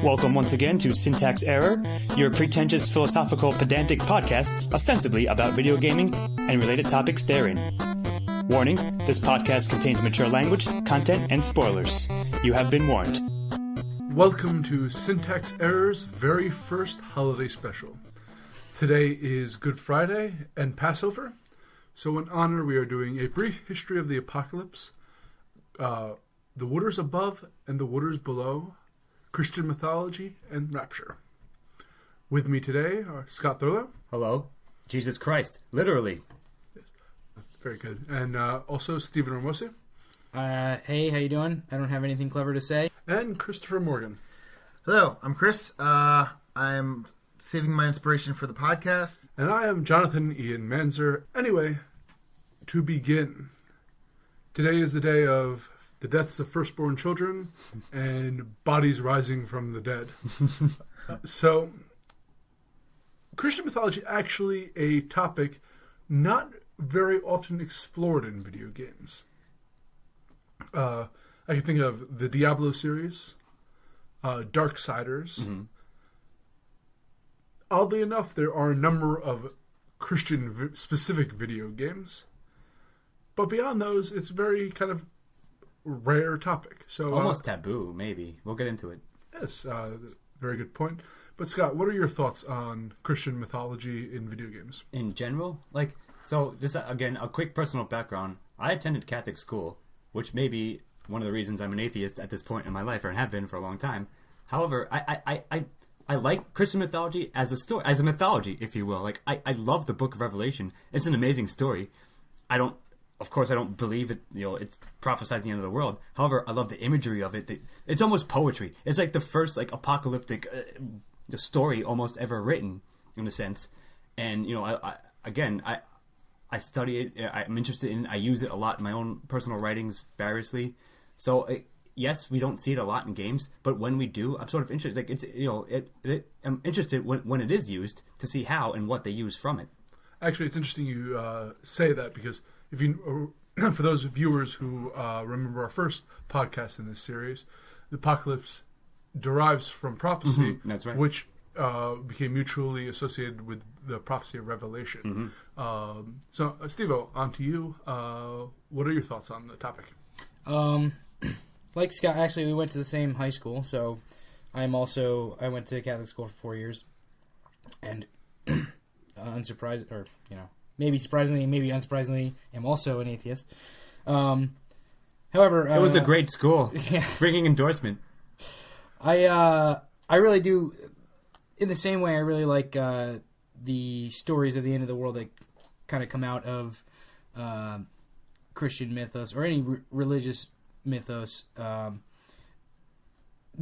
Welcome once again to Syntax Error, your pretentious philosophical pedantic podcast ostensibly about video gaming and related topics therein. Warning, this podcast contains mature language, content, and spoilers. You have been warned. Welcome to Syntax Error's very first holiday special. Today is Good Friday and Passover, so in honor we are doing a brief history of the apocalypse, the waters above and the waters below, Christian mythology, and Rapture. With me today are Scott Thurlow. Hello. Jesus Christ. Literally. Yes. Very good. And also Stephen Ramosi. Hey, how you doing? I don't have anything clever to say. And Christopher Morgan. Hello, I'm Chris. I'm saving my inspiration for the podcast. And I am Jonathan Ian Manzer. Anyway, to begin, today is the day of the deaths of firstborn children and bodies rising from the dead. So, Christian mythology actually a topic not very often explored in video games. I can think of the Diablo series, Darksiders. Mm-hmm. Oddly enough, there are a number of Christian-specific video games. But beyond those, it's very kind of rare topic. So almost taboo, maybe. We'll get into it. Yes, very good point. But Scott, what are your thoughts on Christian mythology in video games? In general? So just again, a quick personal background. I attended Catholic school, which may be one of the reasons I'm an atheist at this point in my life, or have been for a long time. However, I like Christian mythology as a story, as a mythology, if you will. I love the Book of Revelation. It's an amazing story. Of course, I don't believe it. It's prophesizing the end of the world. However, I love the imagery of it. It's almost poetry. It's like the first apocalyptic story almost ever written, in a sense. And I study it. I'm interested in. I use it a lot in my own personal writings, variously. So yes, we don't see it a lot in games, but when we do, I'm sort of interested. I'm interested when it is used to see how and what they use from it. Actually, it's interesting you say that, because if you, for those viewers who remember our first podcast in this series, the apocalypse derives from prophecy, That's right. which became mutually associated with the prophecy of Revelation. So, Steve-O, on to you. What are your thoughts on the topic? Like Scott, actually, we went to the same high school, so I went to Catholic school for 4 years, and unsurprised, or maybe surprisingly, maybe unsurprisingly, am also an atheist. However, it was a great school. Yeah. Bringing endorsement. I really do. In the same way, I really like the stories of the end of the world that kind of come out of Christian mythos or any religious mythos. The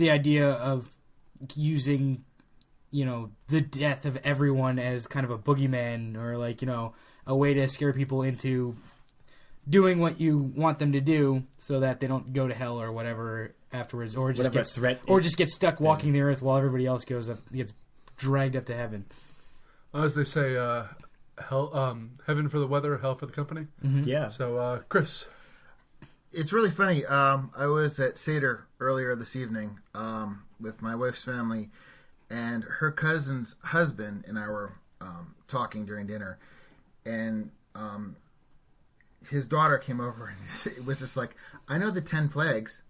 idea of using, the death of everyone as kind of a boogeyman, or a way to scare people into doing what you want them to do so that they don't go to hell or whatever afterwards, or just get stuck walking the earth while everybody else gets dragged up to heaven. As they say, heaven for the weather, hell for the company. Mm-hmm. Yeah. So, Chris. It's really funny. I was at Seder earlier this evening with my wife's family, and her cousin's husband and I were talking during dinner, and his daughter came over, and it was just like, I know the 10 plagues.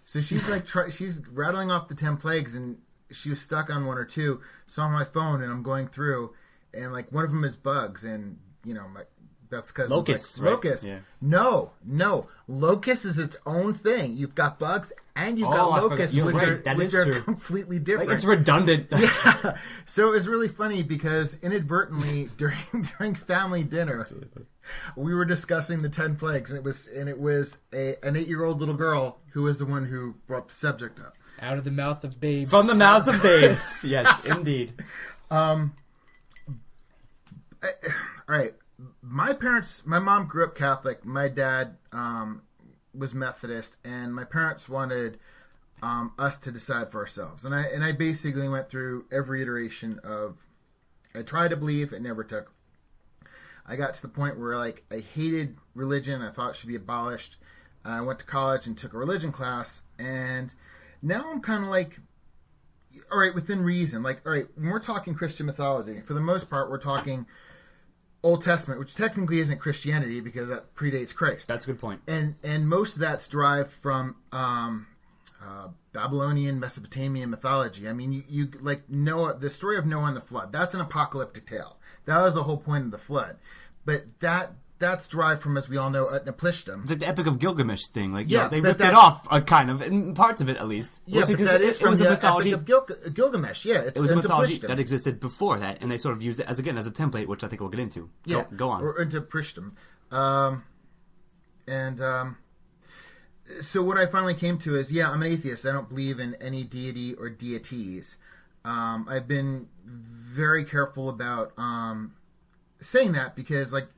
So she's she's rattling off the 10 plagues, and she was stuck on one or two. So on my phone, and I'm going through, and one of them is bugs, and that's because locusts. Locusts. Right? Yeah. No. Locust is its own thing. You've got bugs and you've got locusts, which are completely different. It's redundant. Yeah. So it was really funny because inadvertently during family dinner, we were discussing the 10 plagues, and it was an 8-year-old little girl who was the one who brought the subject up. Out of the mouth of babes. From the mouths of babes. Yes, indeed. All right. My mom grew up Catholic. My dad was Methodist, and my parents wanted us to decide for ourselves. And I basically went through every iteration of, I tried to believe, it never took. I got to the point where I hated religion. I thought it should be abolished. I went to college and took a religion class, and now I'm kind of all right, within reason. Like, all right, when we're talking Christian mythology, for the most part, we're talking Old Testament, which technically isn't Christianity because that predates Christ. That's a good point. And most of that's derived from Babylonian, Mesopotamian mythology. I mean, you like Noah, the story of Noah and the flood. That's an apocalyptic tale. That was the whole point of the flood. But that's derived from, as we all know, Utnapishtim. It's like the Epic of Gilgamesh thing. Like, Yeah, they but ripped it off, kind of, in parts of it at least. Yeah, Which but that is it from was a the mythology. Epic of Gilgamesh. Yeah, It was a mythology Utnapishtim. that existed before that, and they sort of used it as a template, which I think we'll get into. Yeah, Go on. Or Utnapishtim. So what I finally came to is, I'm an atheist. I don't believe in any deity or deities. I've been very careful about saying that because, like,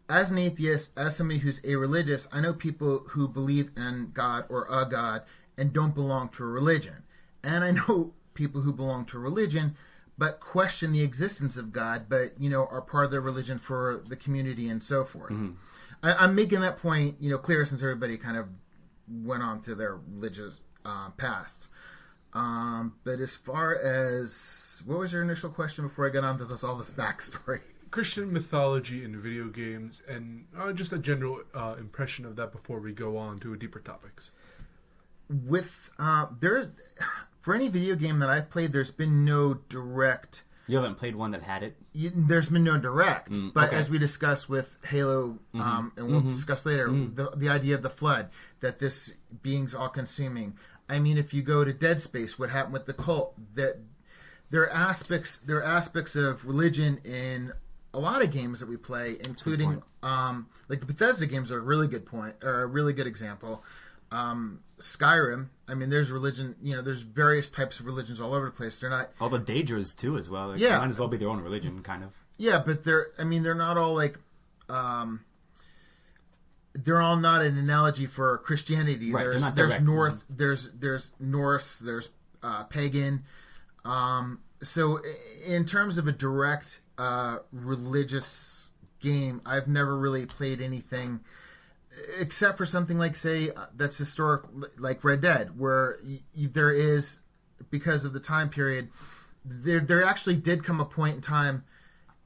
as an atheist, as somebody who's a-religious, I know people who believe in God or a God and don't belong to a religion. And I know people who belong to a religion but question the existence of God, but, are part of their religion for the community and so forth. Mm-hmm. I'm making that point, clear since everybody kind of went on to their religious pasts. But as far as, what was your initial question before I got onto all this backstory? Christian mythology in video games, and just a general impression of that before we go on to deeper topics. With for any video game that I've played, there's been no direct. You haven't played one that had it? There's been no direct, but okay. as we discussed with Halo, and we'll discuss later, the idea of the flood, that this being's all-consuming. I mean, if you go to Dead Space, what happened with the cult? That there are aspects of religion in a lot of games that we play, including like the Bethesda games are a really good point, or a really good example. Skyrim, I mean, there's religion, there's various types of religions all over the place. They're not all the Daedras too, as well. Like, yeah, they might as well be their own religion, kind of. Yeah, but they're not all like, they're all not an analogy for Christianity. Right, there's North, there's Norse, there's pagan. So in terms of a direct religious game, I've never really played anything except for something like, say, that's historic, like Red Dead, where there is, because of the time period, there actually did come a point in time,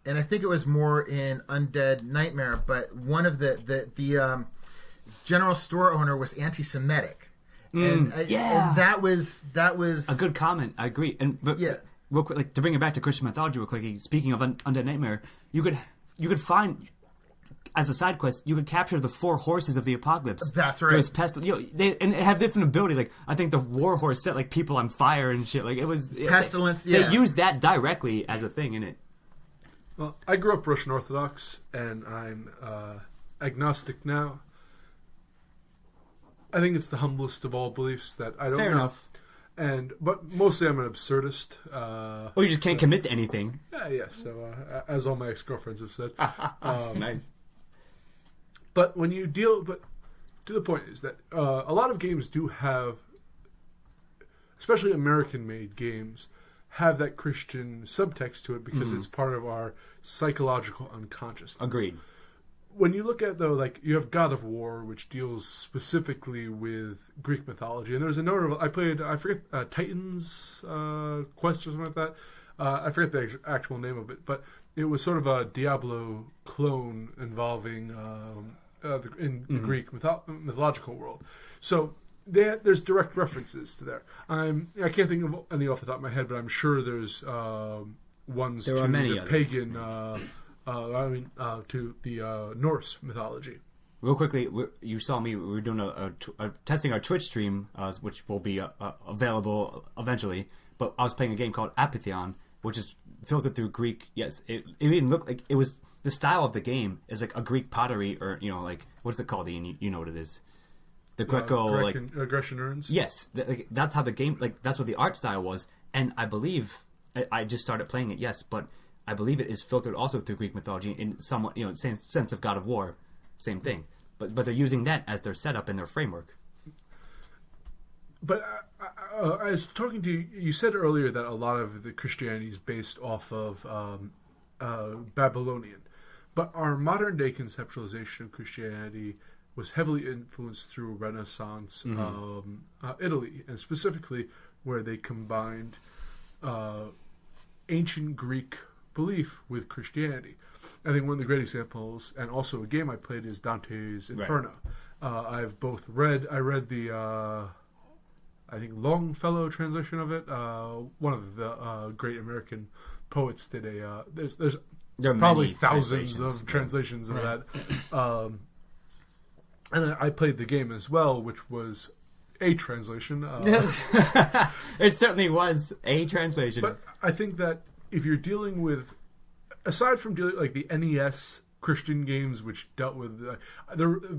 and I think it was more in Undead Nightmare, but one of the general store owner was anti-Semitic. And that was a good comment. I agree. But real quick, like, to bring it back to Christian mythology real quick, speaking of Undead Nightmare, you could find, as a side quest, you could capture the 4 horses of the apocalypse. That's right. Those they have different ability. Like, I think the war horse set like people on fire and shit. Like, it was pestilence. They used that directly as a thing in it. Well, I grew up Russian Orthodox, and I'm agnostic now. I think it's the humblest of all beliefs that I don't Fair know. enough. But mostly I'm an absurdist. Or you just can't commit to anything. Yeah. So as all my ex-girlfriends have said. Nice. But to the point is that a lot of games do have, especially American-made games, have that Christian subtext to it because it's part of our psychological unconsciousness. Agreed. When you look at, though, like, you have God of War, which deals specifically with Greek mythology, and there's a number of, I forget, Titan's Quest or something like that. I forget the actual name of it, but it was sort of a Diablo clone involving in the Greek mythological world. So there's direct references to there. I can't think of any off the top of my head, but I'm sure there's ones there to are many the others. pagan, to the Norse mythology. Real quickly, you saw me. We were doing testing our Twitch stream, which will be available eventually. But I was playing a game called Apotheon, which is filtered through Greek. Yes, it even looked like it was the style of the game is like a Greek pottery, or like what's it called? Ian? You know what it is? The Greco Grecian urns. Yes, that's how the game. Like that's what the art style was, and I believe I just started playing it. Yes, but I believe it is filtered also through Greek mythology in somewhat same sense of God of War, same thing. But they're using that as their setup and their framework. But I was talking to you. You said earlier that a lot of the Christianity is based off of Babylonian, but our modern day conceptualization of Christianity was heavily influenced through Renaissance Italy, and specifically where they combined ancient Greek belief with Christianity. I think one of the great examples, and also a game I played, is Dante's Inferno. I've both read. I read the I think Longfellow translation of it. One of the great American poets did a. There are probably thousands of translations of that. And I played the game as well, which was a translation. It certainly was a translation. But I think that if you're dealing with, aside from dealing like the NES Christian games, which dealt with,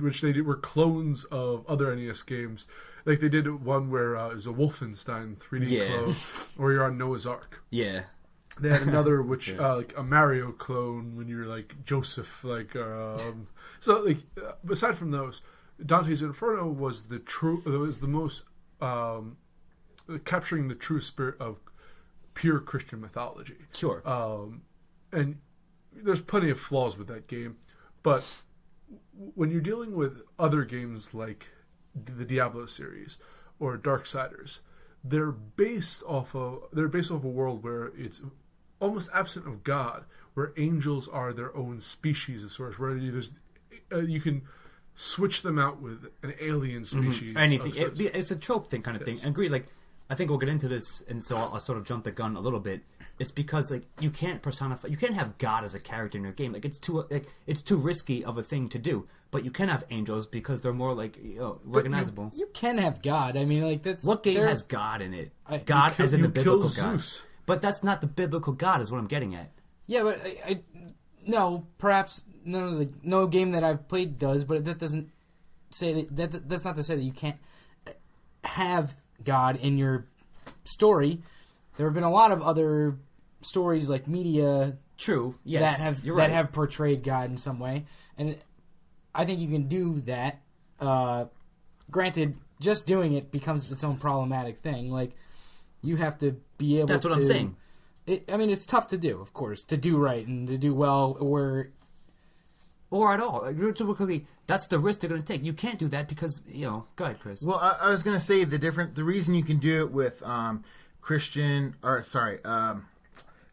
which they did, were clones of other NES games. Like they did one where it was a Wolfenstein 3D clone, where you're on Noah's Ark. Yeah. They had another which like a Mario clone when you're like Joseph, like so like aside from those, Dante's Inferno was the most capturing the true spirit of pure Christian mythology. Sure. And there's plenty of flaws with that game, but when you're dealing with other games like the Diablo series or Darksiders, they're based off of a world where it's almost absent of God, where angels are their own species of sorts, where you can switch them out with an alien species. Anything. It's a trope thing kind of thing. And agree, like, I think we'll get into this, and so I'll sort of jump the gun a little bit. It's because like you can't have God as a character in your game. Like it's too risky of a thing to do. But you can have angels because they're more like recognizable. You can have God. I mean, like that's what game has God in it? God as in the biblical God. Zeus. But that's not the biblical God, is what I'm getting at. Yeah, but no, perhaps no game that I've played does. But that doesn't say that's not to say that you can't have God in your story. There have been a lot of other stories like media, true, yes, that have portrayed God in some way, and I think you can do that. Granted, just doing it becomes its own problematic thing. Like you have to be able. That's what I'm saying. I mean, it's tough to do, of course, to do right and to do well, or at all. Like, typically, that's the risk they're going to take. You can't do that because go ahead, Chris. Well, I was going to say the reason you can do it with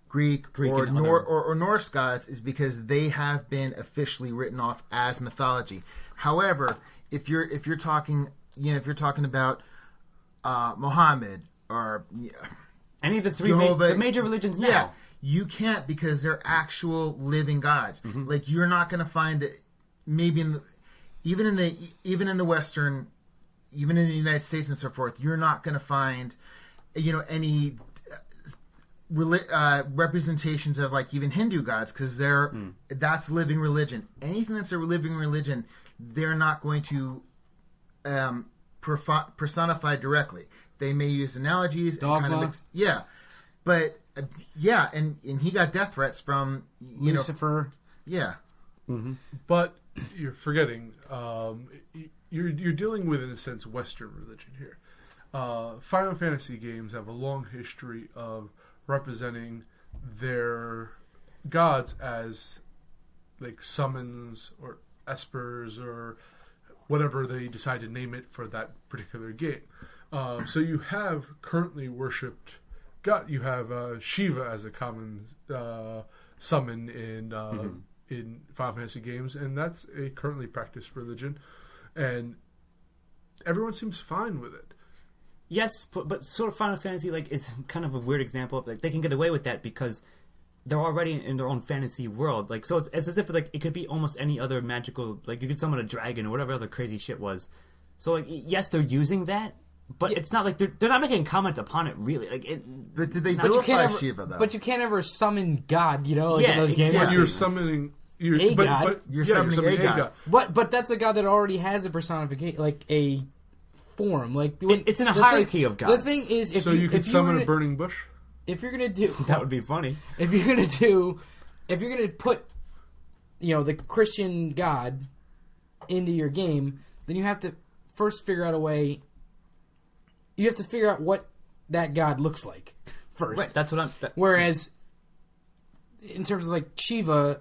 Greek or Norse gods is because they have been officially written off as mythology. However, if you're talking about Muhammad or any of the three Jehovah, major religions now. Yeah, you can't because they're actual living gods. Mm-hmm. Like you're not going to find it. Maybe even in the Western, even in the United States and so forth, you're not going to find any representations of like even Hindu gods because that's living religion. Anything that's a living religion, they're not going to personify directly. They may use analogies. Dogma. And he got death threats from Lucifer. Yeah. Mm-hmm. But you're forgetting, you're dealing with, in a sense, Western religion here. Final Fantasy games have a long history of representing their gods as like summons or espers or whatever they decide to name it for that particular game. So you have currently worshipped God. You have Shiva as a common summon in Final Fantasy games, and that's a currently practiced religion, and everyone seems fine with it. Yes, but sort of Final Fantasy, like, it's kind of a weird example of, like, they can get away with that because they're already in their own fantasy world. Like, so it's as if, like, it could be almost any other magical, like, you could summon a dragon or whatever other crazy shit was. So, like, yes, they're using that, but it's not like they're not making a comment upon it, really. Like, but did they vilify Shiva, though? But you can't ever summon God, in those games. Exactly. When you're summoning... You're summoning a god. But that's a god that already has a personification, like a form. Like it's in a hierarchy of gods. The thing is, you could summon a burning bush. If you're gonna do that, would be funny. If you're gonna put, the Christian God into your game, then you have to first figure out a way. You have to figure out what that god looks like first. Right. That's what I'm. Whereas, in terms of like Shiva.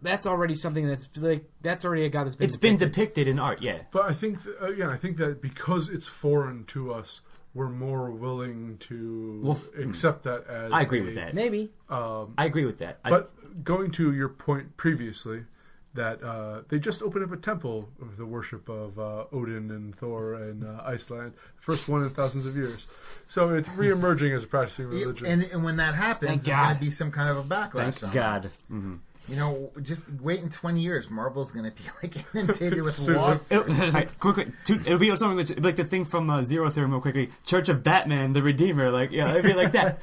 that's already something that's already a god that's been It's been depicted in art, yeah. But I think, I think that because it's foreign to us, we're more willing to accept that as. I agree with that. Maybe. I agree with that. But going to your point previously, that they just opened up a temple of the worship of Odin and Thor in Iceland, first one in thousands of years. So it's re-emerging as a practicing religion. And when that happens, there's going to be some kind of a backlash. Thank God. Mm-hmm. You know, just wait in 20 years. Marvel's going to be like inundated with lawsuits. Quickly, it'll be something like the thing from Zero Theorem, real quickly. Church of Batman, the Redeemer, it'd be like that.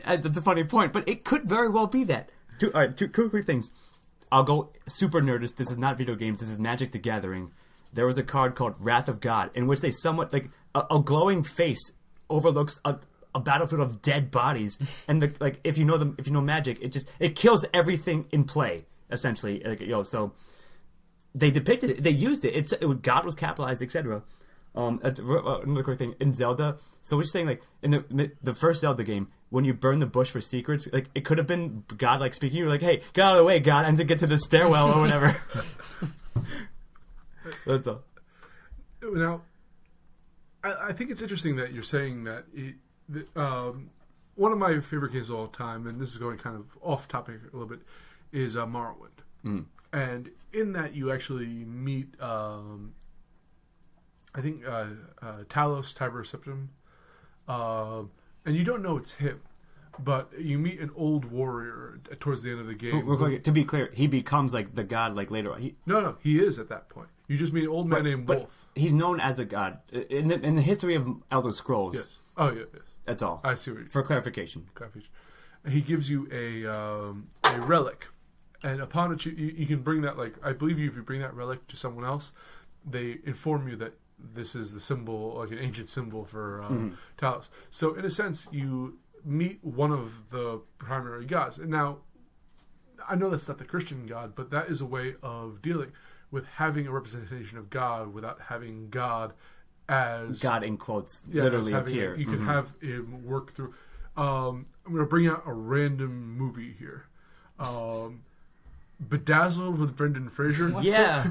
That's a funny point, but it could very well be that. Two quick things. I'll go super nerdist. This is not video games. This is Magic: The Gathering. There was a card called Wrath of God, in which they somewhat a glowing face overlooks a battlefield of dead bodies, and if you know Magic, it kills everything in play essentially. So they depicted it, they used it. God was capitalized, etc. Another quick thing in Zelda. So we're saying in the first Zelda game, when you burn the bush for secrets, it could have been God speaking. You're like, hey, get out of the way, God, I need to get to the stairwell or whatever. That's all. Now, I think it's interesting that you're saying that one of my favorite games of all time, and this is going kind of off topic a little bit, is Morrowind. Mm. And in that you actually meet, I think, Talos, Tiber Septim, and you don't know it's him, but you meet an old warrior towards the end of the game. To be clear, he becomes the god later on. No, he is at that point. You just meet an old man named Wolf. He's known as a god in the history of Elder Scrolls. Yes. Oh yeah. Yes. That's all. I see what for clarification. He gives you a relic, and upon it, you can bring that. I believe if you bring that relic to someone else, they inform you that this is the symbol, an ancient symbol for Talos. So in a sense, you meet one of the primary gods. And now, I know that's not the Christian God, but that is a way of dealing with having a representation of God without having God as God in quotes literally appear. You can have him work through. I'm going to bring out a random movie here. Bedazzled with Brendan Fraser. Yeah.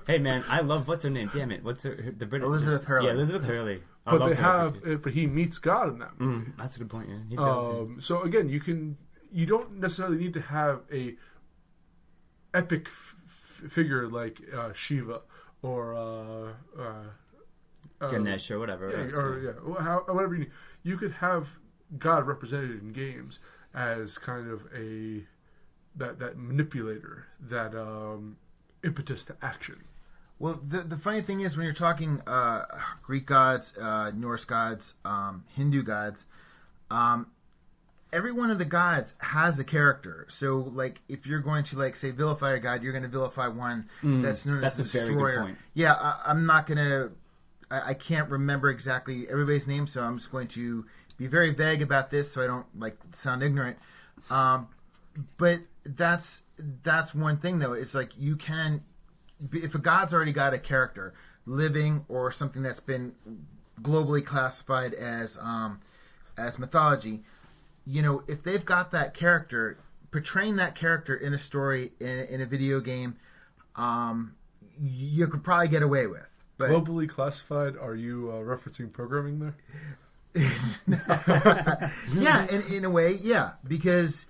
Hey man, I love what's her name? Damn it, what's the Elizabeth Hurley. Yeah, Elizabeth Hurley. But he meets God in that movie. That's a good point. Yeah, he does. So again, you don't necessarily need to have a epic figure like Shiva or Ganesh or whatever. Whatever you need. You could have God represented in games as kind of that manipulator, that impetus to action. Well, the funny thing is when you're talking Greek gods, Norse gods, Hindu gods, every one of the gods has a character. So, if you're going to say vilify a god, you're going to vilify one that's known as the Destroyer. Very good point. Yeah, I'm not going to. I can't remember exactly everybody's name, so I'm just going to be very vague about this, so I don't sound ignorant. But that's one thing, though. It's you can, if a god's already got a character, living or something that's been globally classified as mythology, if they've got that character, portraying that character in a story in a video game, you could probably get away with. But, globally classified? Are you referencing programming there? Yeah, in a way, yeah, because.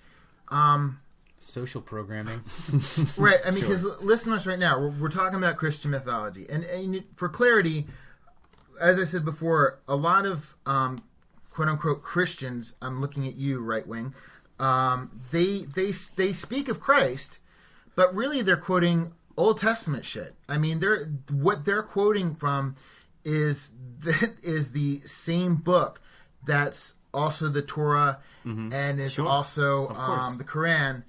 Social programming. Right, I mean, because listeners right now, we're talking about Christian mythology. And for clarity, as I said before, a lot of quote-unquote Christians, I'm looking at you, right wing, they speak of Christ, but really they're quoting Old Testament shit. I mean, what they're quoting from is the same book that's also the Torah and is also the Quran.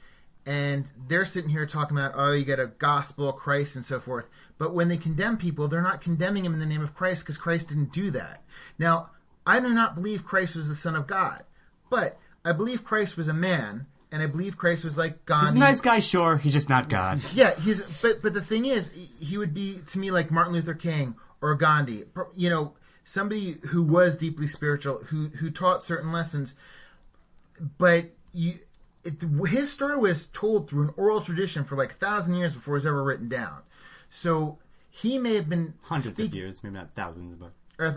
And they're sitting here talking about, you got a gospel of Christ and so forth. But when they condemn people, they're not condemning him in the name of Christ because Christ didn't do that. Now, I do not believe Christ was the Son of God. But I believe Christ was a man, and I believe Christ was like Gandhi. He's a nice guy, sure. He's just not God. Yeah, but the thing is, he would be, to me, like Martin Luther King or Gandhi. Somebody who was deeply spiritual, who taught certain lessons. But his story was told through an oral tradition for like 1,000 years before it was ever written down. So he may have been hundreds of years, maybe not thousands, but all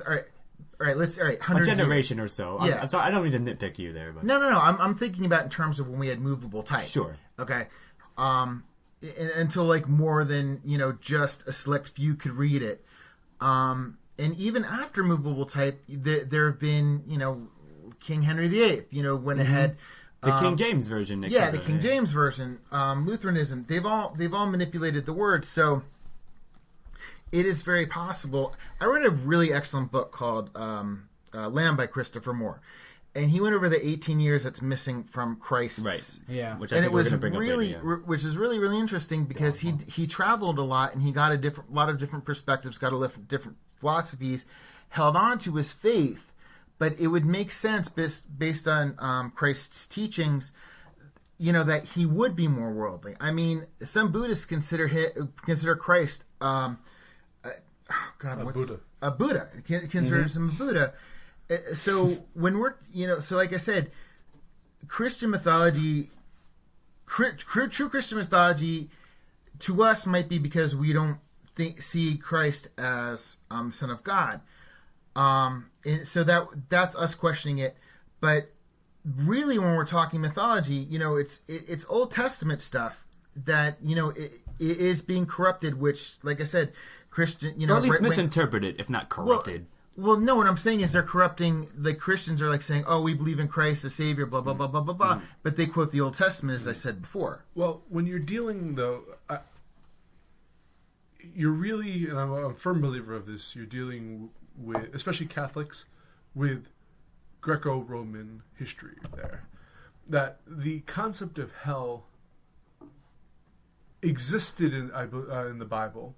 right, a hundreds generation or so. Yeah. I'm sorry, I don't mean to nitpick you there, but No. I'm thinking about in terms of when we had movable type. sure. Okay. Until like more than just a select few could read it. And even after movable type, there have been King Henry VIII. When it had The King James version. the King James version, Lutheranism. They've all manipulated the word. So it is very possible. I read a really excellent book called Lamb by Christopher Moore, and he went over the 18 years that's missing from Christ's. Right. Yeah. Which I And think it was we're going to bring really, up later. which is really, really interesting because he traveled a lot and he got a lot of different perspectives, got different philosophies, held on to his faith. But it would make sense based on Christ's teachings, that he would be more worldly. I mean, some Buddhists consider Christ, A Buddha. A Buddha. Considers him a Buddha. So when we're, so like I said, Christian mythology, true Christian mythology, to us might be because we don't see Christ as Son of God. And so that's us questioning it, but really, when we're talking mythology, it's Old Testament stuff that it is being corrupted. Which, like I said, Christian, or at least misinterpreted, if not corrupted. Well, no. What I'm saying is they're corrupting. The Christians are like saying, "Oh, we believe in Christ, the Savior," blah blah blah blah blah blah. But they quote the Old Testament, as I said before. Well, when you're dealing, though, you're really, and I'm a firm believer of this, you're dealing with, especially Catholics, with Greco-Roman history there. That the concept of hell existed in the Bible,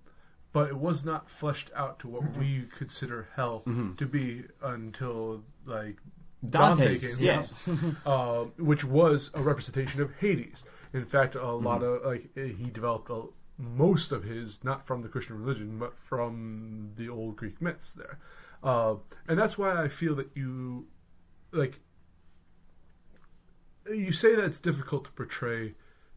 but it was not fleshed out to what we consider hell to be until, like, Dante Dante's, came along, which was a representation of Hades. In fact, a lot of, he developed most of his, not from the Christian religion, but from the old Greek myths there. And that's why I feel that you say that it's difficult to portray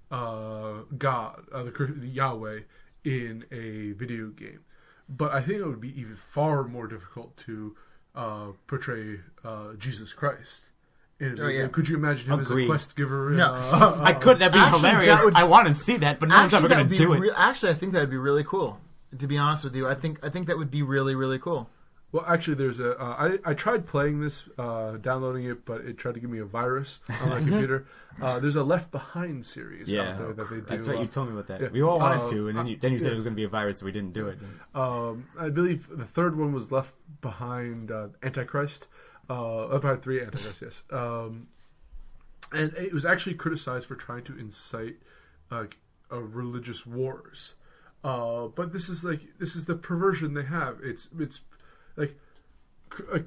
God, the Yahweh, in a video game. But I think it would be even far more difficult to portray Jesus Christ. Could you imagine him as a quest giver? No. I could. That'd be hilarious. I want to see that, but no one's ever going to do it. Actually, I think that'd be really cool. To be honest with you, I think that would be really, really cool. Well, actually, there's I tried playing this, downloading it, but it tried to give me a virus on my computer. There's a Left Behind series out there that they do. That's right. You told me about that. Yeah. We all wanted to, and then you said it was going to be a virus, so we didn't do it. I believe the third one was Left Behind Antichrist. Left Behind 3 Antichrist, yes. And it was actually criticized for trying to incite religious wars. But this is the perversion they have. It's like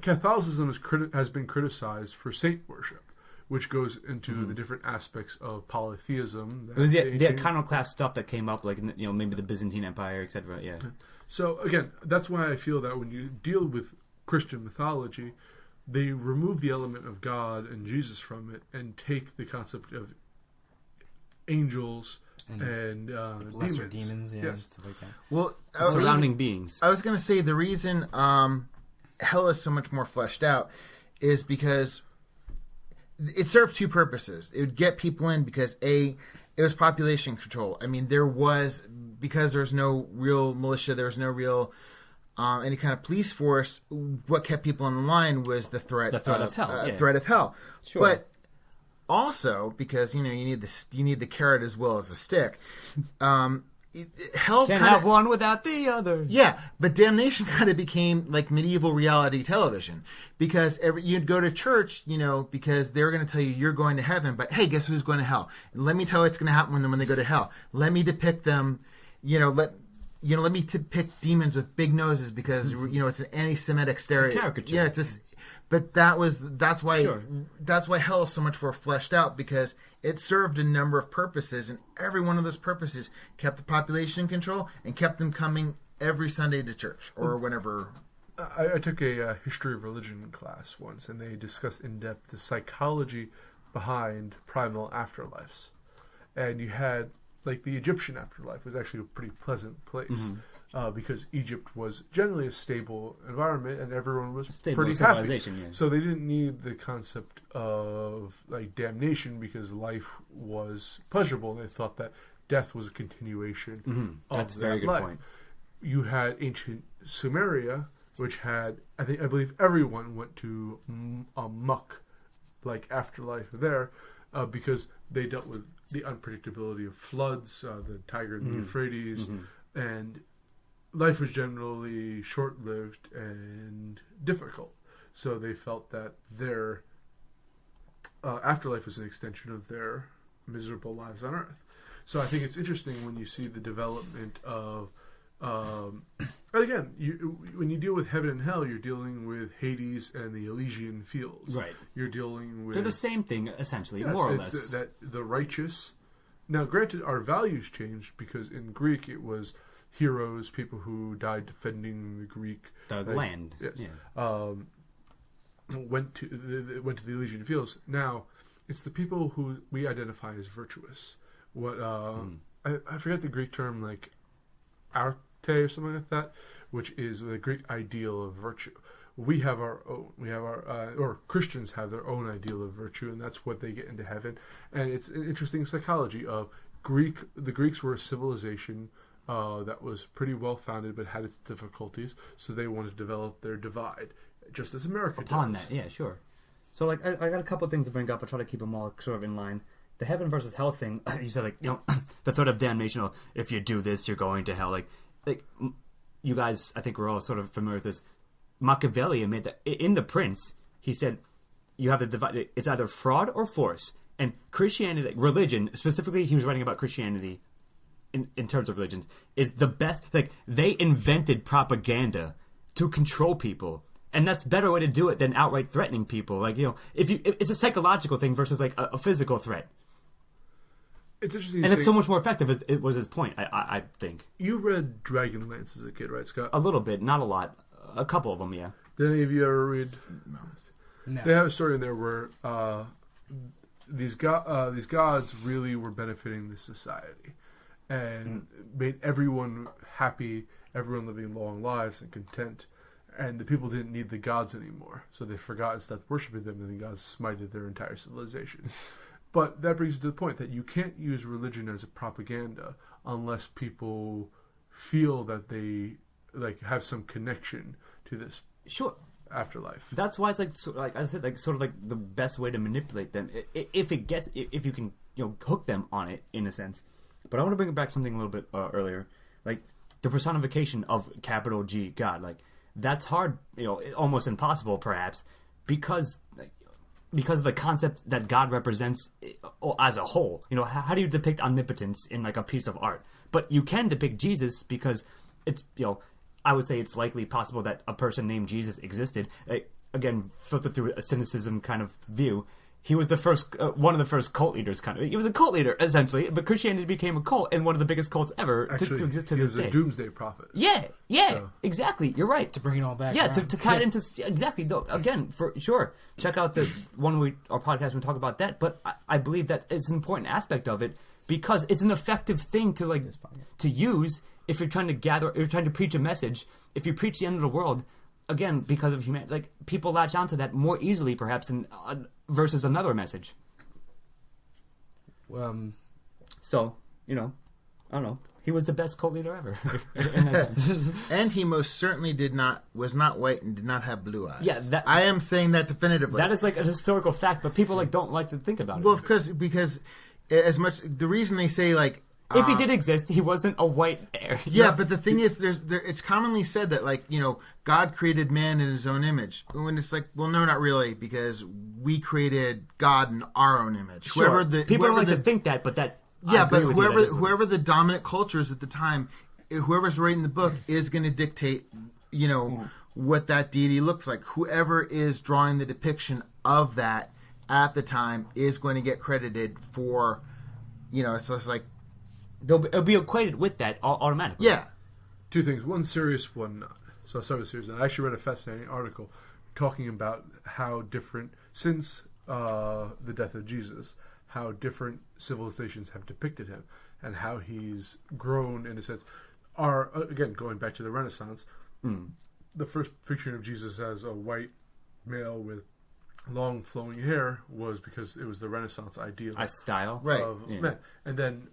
Catholicism has been criticized for saint worship, which goes into the different aspects of polytheism. It was the iconoclast stuff that came up, like maybe the Byzantine Empire, etc. Yeah. So again, that's why I feel that when you deal with Christian mythology, they remove the element of God and Jesus from it and take the concept of angels and lesser demons, yes. stuff like that. Well, surrounding beings. I was going to say the reason hell is so much more fleshed out is because it served two purposes. It would get people in because it was population control. I mean, because there's no real militia, there was no real any kind of police force. What kept people in line was the threat of hell. Threat of hell. Sure. But also because you need the carrot as well as the stick. Hell can't have one without the other. Yeah, but damnation kind of became like medieval reality television because you'd go to church, because they're going to tell you you're going to heaven, but hey, guess who's going to hell? And let me tell you what's going to happen when they go to hell. Let me depict them, let me depict demons with big noses because it's an anti-Semitic stereotype. It's a caricature. Yeah, but that's why hell is so much more fleshed out because it served a number of purposes, and every one of those purposes kept the population in control and kept them coming every Sunday to church or whenever. I took a history of religion class once, and they discussed in depth the psychology behind primal afterlives. And you had, like, the Egyptian afterlife was actually a pretty pleasant place because Egypt was generally a stable environment and everyone was pretty happy. Yeah. So they didn't need the concept of, like, damnation because life was pleasurable. They thought that death was a continuation of That's a that very good life. point. You had ancient Sumeria, which had, I believe everyone went to a muck, like, afterlife there because they dealt with the unpredictability of floods, the Tiger and the Euphrates, and life was generally short-lived and difficult. So they felt that their afterlife was an extension of their miserable lives on Earth. So I think it's interesting when you see the development of again, when you deal with heaven and hell, you're dealing with Hades and the Elysian fields. Right. You're dealing with... They're the same thing, essentially, Yes, more or it's less. that the righteous... Now, granted, our values changed because in Greek it was heroes, people who died defending the Greek... The land. Yes. Yeah. Went to the Elysian fields. Now, it's the people who we identify as virtuous. What I forget the Greek term, like arte or something like that, which is the Greek ideal of virtue. We have our own. We have our, or Christians have their own ideal of virtue, and that's what they get into heaven. And it's an interesting psychology of the Greeks were a civilization that was pretty well founded, but had its difficulties. So they wanted to develop their divide, just as America Upon does. that, yeah, sure. So, like, I got a couple of things to bring up. I try to keep them all sort of in line. The heaven versus hell thing, you said, like, you know, the threat of damnation, or if you do this, you're going to hell. Like, you guys, I think we're all sort of familiar with this. Machiavelli made that, in The Prince, he said, you have the divide, it's either fraud or force. And Christianity, religion, specifically, he was writing about Christianity in terms of religions, is the best. Like, they invented propaganda to control people. And that's a better way to do it than outright threatening people. Like, you know, it's a psychological thing versus, like, a physical threat. It's interesting. And it's so much more effective, as it was his point, I think. You read Dragonlance as a kid, right, Scott? A little bit, not a lot. A couple of them, yeah. Did any of you ever read? No. They have a story in there where these gods really were benefiting the society and made everyone happy, everyone living long lives and content. And the people didn't need the gods anymore, so they forgot and stopped worshiping them, and the gods smited their entire civilization. But that brings you to the point that you can't use religion as a propaganda unless people feel that they have some connection to this afterlife. That's why it's like I said, like sort of like the best way to manipulate them if you can, you know, hook them on it in a sense. But I want to bring back something a little bit earlier, like the personification of capital G God. Like, that's hard, you know, almost impossible perhaps, because of the concept that God represents as a whole. You know, how do you depict omnipotence in, like, a piece of art? But you can depict Jesus because it's, you know, I would say it's likely possible that a person named Jesus existed. Again, filtered through a cynicism kind of view. He was the first, one of the first cult leaders, kind of. He was a cult leader, essentially, but Christianity became a cult, and one of the biggest cults ever to exist to this day. He was a doomsday prophet. Yeah, exactly. You're right. To bring it all back. Yeah, around. to tie it into exactly. Again, for sure, check out the our podcast. We talk about that, but I believe that it's an important aspect of it because it's an effective thing to to use if you're trying to preach a message. If you preach the end of the world, again, because of humanity, like, people latch onto that more easily, perhaps, than versus another message. So, you know, I don't know. He was the best cult leader ever. And he most certainly was not white and did not have blue eyes. Yeah, I am saying that definitively. That is like a historical fact, but people don't like to think about it. Well, because as much the reason they say, like, if he did exist, he wasn't a white heir. Yeah, but the thing is, it's commonly said that, like, you know, God created man in his own image. When it's like, well, no, not really, because we created God in our own image. Sure. People don't like to think that, but that... Yeah, but whoever the dominant culture is at the time, whoever's writing the book is going to dictate, you know, what that deity looks like. Whoever is drawing the depiction of that at the time is going to get credited for, you know, it's just like... It'll be equated with that automatically. Yeah. Two things. One serious, one not. So I'll start with serious. I actually read a fascinating article talking about how different, since the death of Jesus, how different civilizations have depicted him, and how he's grown in a sense. Again, going back to the Renaissance, the first picture of Jesus as a white male with long flowing hair was because it was the Renaissance ideal A style. Right. of Yeah. men. And then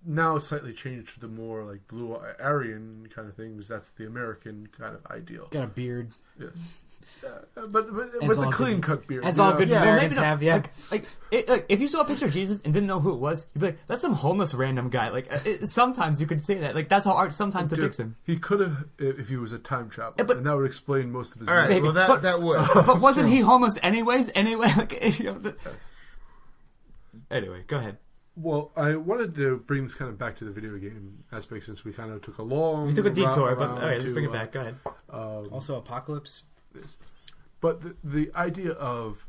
now it's slightly changed to the more like blue Aryan kind of things. That's the American kind of ideal. Got a beard. Yes. But it's a all clean good- cut beard. As you all know? good Yeah, Americans Maybe not. have, yeah. Like, if you saw a picture of Jesus and didn't know who it was, you'd be like, "That's some homeless random guy." Like, sometimes you could say that. Like, that's how art sometimes depicts him. He could have if he was a time traveler, Yeah, but- and that would explain most of his. All right. Maybe, Well, but- that would. But wasn't he homeless anyways? Anyway, like, anyway, go ahead. Well, I wanted to bring this kind of back to the video game aspect since we kind of took a long. We took a detour, route but all around right, let's to, bring it back. Go ahead. Also, Apocalypse. This. But the idea of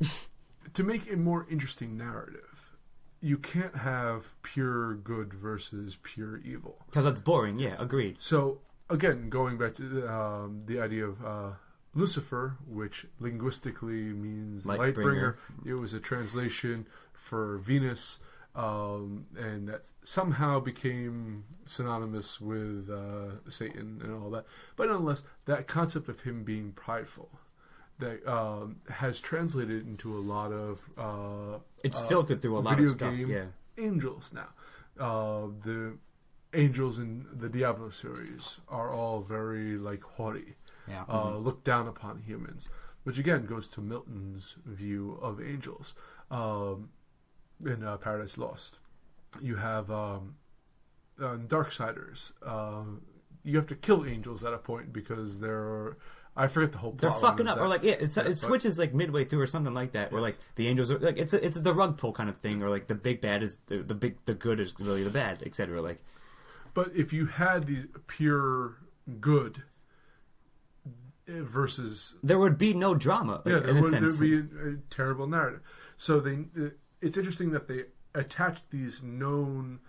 to make a more interesting narrative, you can't have pure good versus pure evil. Because that's boring. Yeah, agreed. So again, going back to the idea of Lucifer, which linguistically means light bringer. It was a translation for Venus, and that somehow became synonymous with Satan and all that. But nonetheless, that concept of him being prideful that has translated into a lot of It's filtered through a lot video of stuff. game Yeah. angels now. The angels in the Diablo series are all very like haughty, Yeah. look down upon humans, which again goes to Milton's view of angels in Paradise Lost. You have Darksiders. You have to kill angels at a point because they're I forget the whole plot. They're fucking line up, of or that. like it switches like midway through or something like that, where like the angels are like it's the rug pull kind of thing, or like the big bad is the good is really the bad, etc. Like, But if you had these pure good versus there would be no drama, like, yeah, in a there sense. would be a terrible narrative. So it's interesting that they attach these known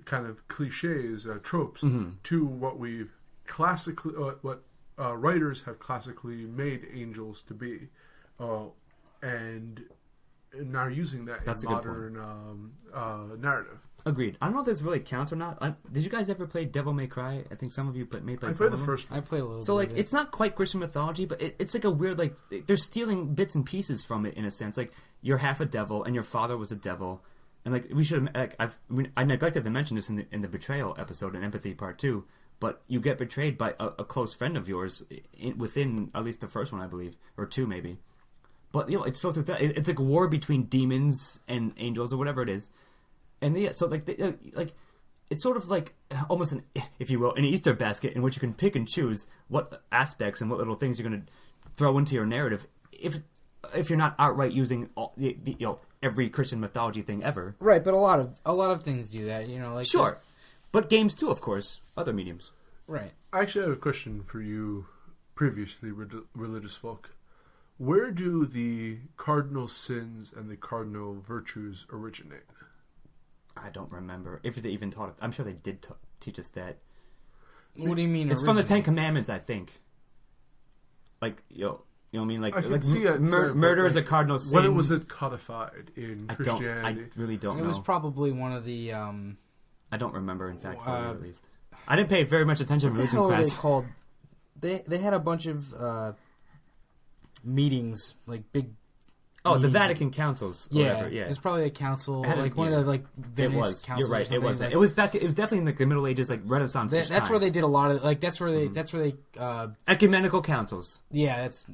kind of cliches, tropes, to what we've classically, what writers have classically made angels to be, and now using that That's in a good modern narrative. Agreed. I don't know if this really counts or not. Did you guys ever play Devil May Cry? I think some of you may play. I some played the of them. first one. I played a little So bit like of it. it's not quite Christian mythology, but it's like a weird like they're stealing bits and pieces from it in a sense. Like you're half a devil and your father was a devil, and like we should like I neglected to mention this in the betrayal episode in Empathy Part 2. But you get betrayed by a close friend of yours within at least the first one, I believe, or two maybe. But you know it's filtered through. It's like a war between demons and angels or whatever it is, and yeah, so like it's sort of like almost an, if you will, an Easter basket in which you can pick and choose what aspects and what little things you're going to throw into your narrative. If you're not outright using every Christian mythology thing ever, right, but a lot of things do that. You know, like sure, but games too, of course, other mediums. right. I actually have a question for you, previously religious folk. Where do the cardinal sins and the cardinal virtues originate? I don't remember if they even taught it. I'm sure they did teach us that. What do you mean? It's from the original? Ten Commandments, I think. Like you know what I mean? Like I can like see it, but, murder is a like, cardinal sin. When was it codified in I Christianity? really don't It know. was probably one of the. I don't remember, in fact, fully, at least. I didn't pay very much attention in What the religion hell are they class. called? They had a bunch of meetings, like big. Oh, the meetings. Vatican councils. Or Yeah, whatever, yeah. it was probably a council, It had a- like one yeah. of the like It Venice was. councils. You're or right. It something. was. Like, It was back. It was definitely in like the Middle Ages, like Renaissance. that's where they did a lot of like. That's where they. That's where they. Ecumenical councils. Yeah, that's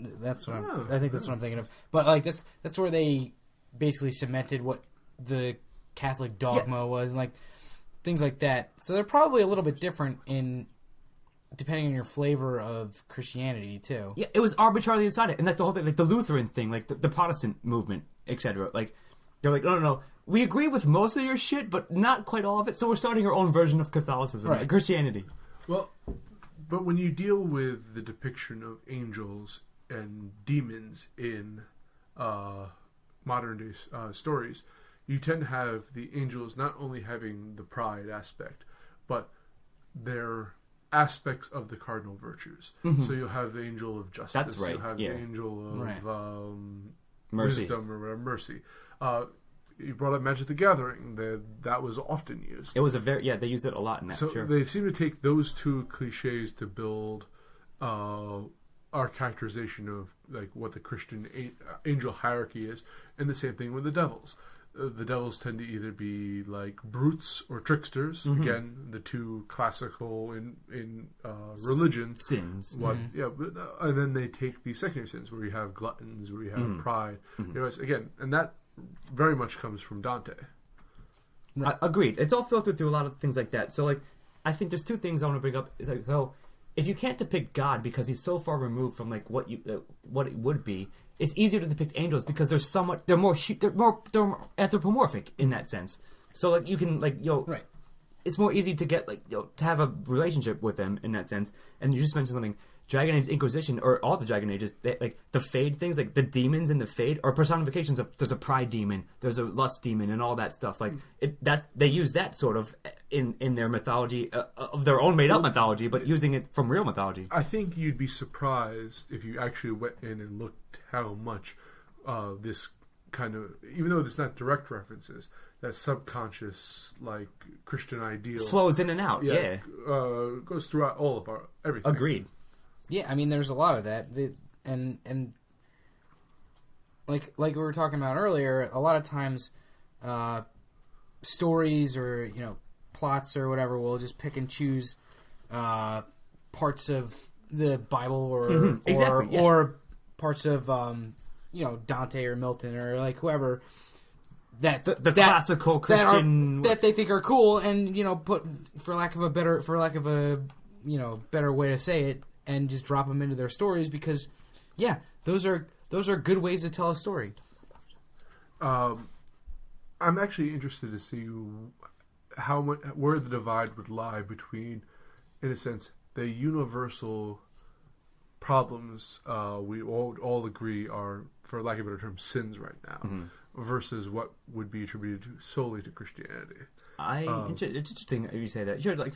what I think that's what I'm thinking of. But like that's where they basically cemented what the Catholic dogma was, and like things like that. So they're probably a little bit different in depending on your flavor of Christianity too. Yeah, it was arbitrarily decided, and that's the whole thing. Like the Lutheran thing, like the Protestant movement, etc. Like they're like, no, we agree with most of your shit, but not quite all of it. So we're starting our own version of Catholicism, Right. like Christianity. Well, but when you deal with the depiction of angels and demons in modern day stories, you tend to have the angels not only having the pride aspect, but they're aspects of the cardinal virtues. So you'll have the angel of justice. That's right, You'll have yeah. the angel of Right. Mercy. wisdom or whatever, mercy. You brought up Magic the Gathering. That was often used. It was they used it a lot in that. So sure. they seem to take those two cliches to build our characterization of like what the Christian angel hierarchy is, and the same thing with the devils. The devils tend to either be like brutes or tricksters. Mm-hmm. Again, the two classical in religion sins. And then they take the secondary sins where you have gluttons, where you have pride. Mm-hmm. You know, again, and that very much comes from Dante. Agreed. It's all filtered through a lot of things like that. So, like, I think there's two things I want to bring up. Is like, if you can't depict God because he's so far removed from like what it would be, it's easier to depict angels because they're more anthropomorphic in that sense. So like you can like right. It's more easy to get like to have a relationship with them in that sense. And you just mentioned something. Dragon Age Inquisition, or all the Dragon Ages, like the Fade things, like the demons in the Fade are personifications of. There's a pride demon, there's a lust demon, and all that stuff. Like they use that sort of in their mythology of their own made up mythology, but using it from real mythology. I think you'd be surprised if you actually went in and looked how much this kind of, even though there's not direct references, that subconscious like Christian ideal flows in and out. Yeah. Goes throughout all of our everything. Agreed. Yeah, I mean, there's a lot of that, and like we were talking about earlier, a lot of times, stories or plots or whatever will just pick and choose parts of the Bible or parts of Dante or Milton or like whoever that the classical Christian that they think are cool, and put for lack of a better better way to say it. And just drop them into their stories because, those are good ways to tell a story. I'm actually interested to see where the divide would lie between, in a sense, the universal problems we all agree are, for lack of a better term, sins right now, versus what would be attributed solely to Christianity. It's interesting that you say that. You're like,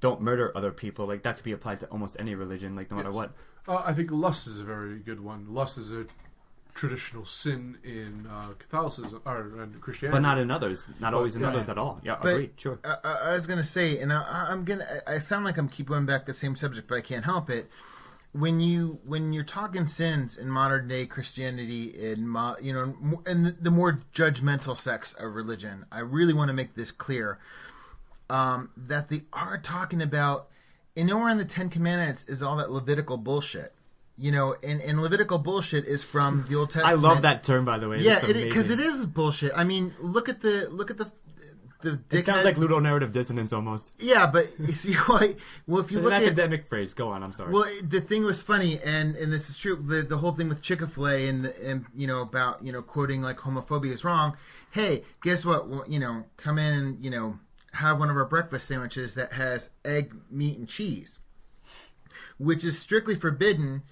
don't murder other people. Like that could be applied to almost any religion, like no matter what. I think lust is a very good one. Lust is a traditional sin in Catholicism or in Christianity, but not in others. Not always in others at all. Yeah, agreed. Sure. I was gonna say, and I sound like I'm keep going back to the same subject, but I can't help it. When you're talking sins in modern day Christianity, in the more judgmental sects of religion, I really want to make this clear that they are talking about. And nowhere in the Ten Commandments is all that Levitical bullshit. And Levitical bullshit is from the Old Testament. I love that term, by the way. Yeah, because it is bullshit. I mean, look at the it sounds like ludonarrative dissonance almost. Yeah, but you see why? Well, if you look at an academic phrase, go on. I'm sorry. Well, the thing was funny, and this is true. The whole thing with Chick-fil-A and about quoting like homophobia is wrong. Hey, guess what? Well, come in and have one of our breakfast sandwiches that has egg, meat, and cheese, which is strictly forbidden.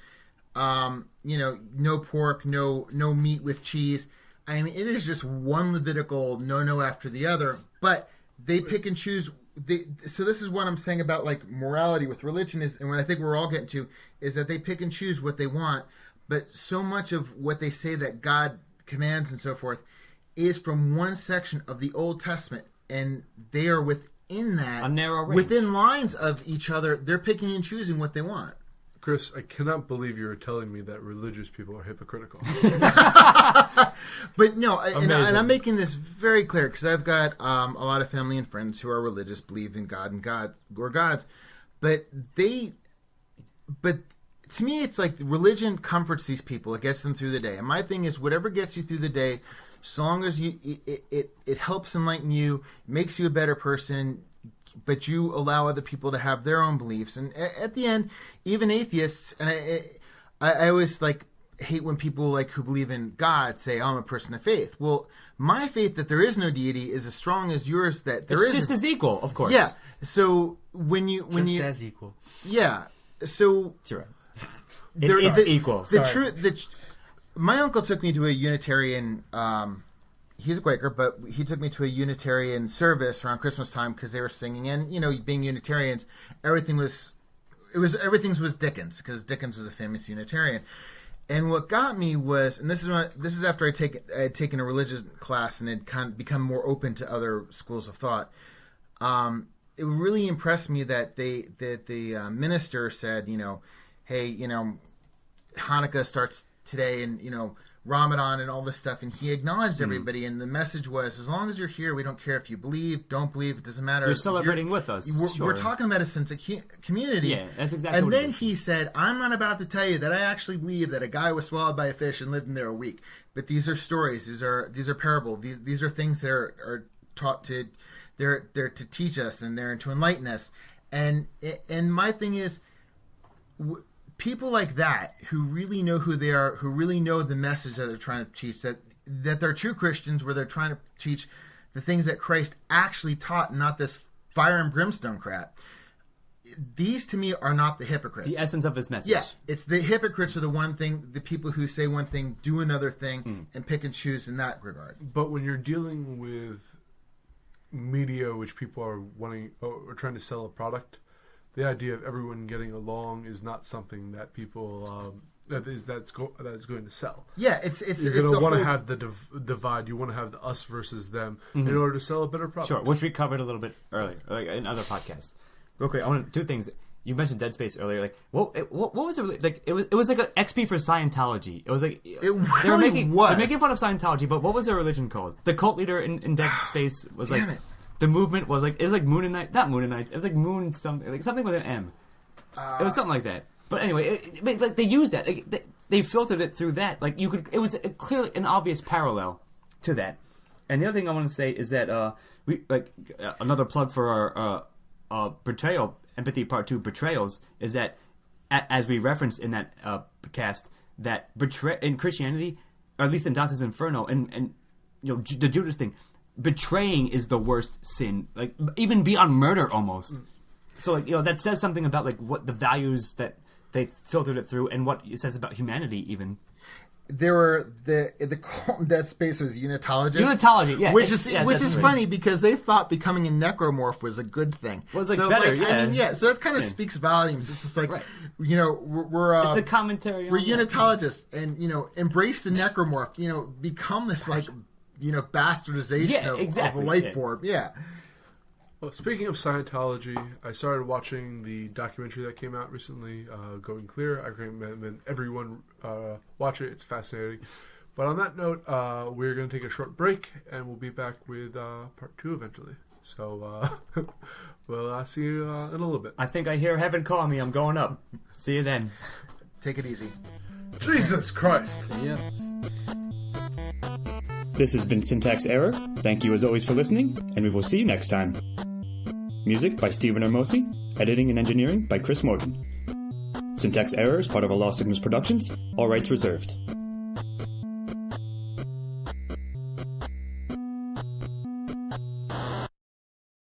No pork, no meat with cheese. I mean, it is just one Levitical no after the other, but they pick and choose. So this is what I'm saying about like morality with religion is, and what I think we're all getting to is that they pick and choose what they want, but so much of what they say that God commands and so forth is from one section of the Old Testament, and they are within that, a narrow range. Within lines of each other. They're picking and choosing what they want. Chris, I cannot believe you're telling me that religious people are hypocritical. But no, and I'm making this very clear because I've got a lot of family and friends who are religious, believe in God and God or gods, but to me, it's like religion comforts these people. It gets them through the day, and my thing is whatever gets you through the day, so long as it helps enlighten you, makes you a better person. But you allow other people to have their own beliefs, and at the end, even atheists. And I always hate when people who believe in God say, "I'm a person of faith." Well, my faith that there is no deity is as strong as yours. That there is just as equal, of course. Yeah. So when you as equal. Yeah. So sure. It is equal. My uncle took me to a Unitarian. He's a Quaker, but he took me to a Unitarian service around Christmas time because they were singing. And being Unitarians, everything was Dickens because Dickens was a famous Unitarian. And what got me was, and this is after I had taken a religious class and had kind of become more open to other schools of thought. It really impressed me that the minister said, hey, Hanukkah starts today, and Ramadan and all this stuff, and he acknowledged everybody, and the message was, as long as you're here, we don't care if you believe, don't believe, it doesn't matter. You're celebrating with us. We're talking about a sense of community. Yeah, that's exactly and what it then is. he said, I'm not about to tell you that I actually believe that a guy was swallowed by a fish and lived in there a week. But these are stories. These are parables. These are things that are taught to, they're to teach us, and they're to enlighten us. And my thing is, people like that who really know who they are, who really know the message that they're trying to teach, that they're true Christians, where they're trying to teach the things that Christ actually taught, not this fire and brimstone crap. These to me are not the hypocrites. The essence of his message. Yeah, it's the hypocrites are the people who say one thing, do another thing, and pick and choose in that regard. But when you're dealing with media, which people are wanting or trying to sell a product, the idea of everyone getting along is not something that people that's going to sell. Yeah, you're going to want to have the divide. You want to have the us versus them in order to sell a better product. Sure, which we covered a little bit earlier, like in other podcasts. Real quick, I want two things. You mentioned Dead Space earlier. Like, what was it? Like, it was like an XP for Scientology. It was like they were making fun of Scientology. But what was their religion called? The cult leader in Dead Space was like. The movement was like, it was like Moonanites, not Moonanites, it was like Moon something, like something with an M. It was something like that. But anyway, like they used that, like, they filtered it through that. Like it was clearly an obvious parallel to that. And the other thing I want to say is that another plug for our Betrayal, Empathy Part 2 Betrayals, is that as we referenced in that cast, that in Christianity, or at least in Dante's Inferno, and the Judas thing, betraying is the worst sin, like even beyond murder almost. So like that says something about like what the values that they filtered it through, and what it says about humanity even. There were the cult in Dead Space was Unitologists. Unitology, yeah, which is funny because they thought becoming a necromorph was a good thing. Well, it's like better, I mean, so that kind of speaks volumes. It's just like we're it's a commentary. We're Unitologists, and embrace the necromorph. Become this like bastardization of the life form. Yeah. Well, speaking of Scientology, I started watching the documentary that came out recently, Going Clear. I recommend everyone watch it. It's fascinating. But on that note, we're going to take a short break, and we'll be back with part 2 eventually. So we'll see you in a little bit. I think I hear heaven call me. I'm going up. See you then. Take it easy. Jesus Christ. Yeah. This has been Syntax Error. Thank you as always for listening, and we will see you next time. Music by Stephen Hermosi. Editing and engineering by Chris Morgan. Syntax Error is part of a Lost Signals Productions. All rights reserved.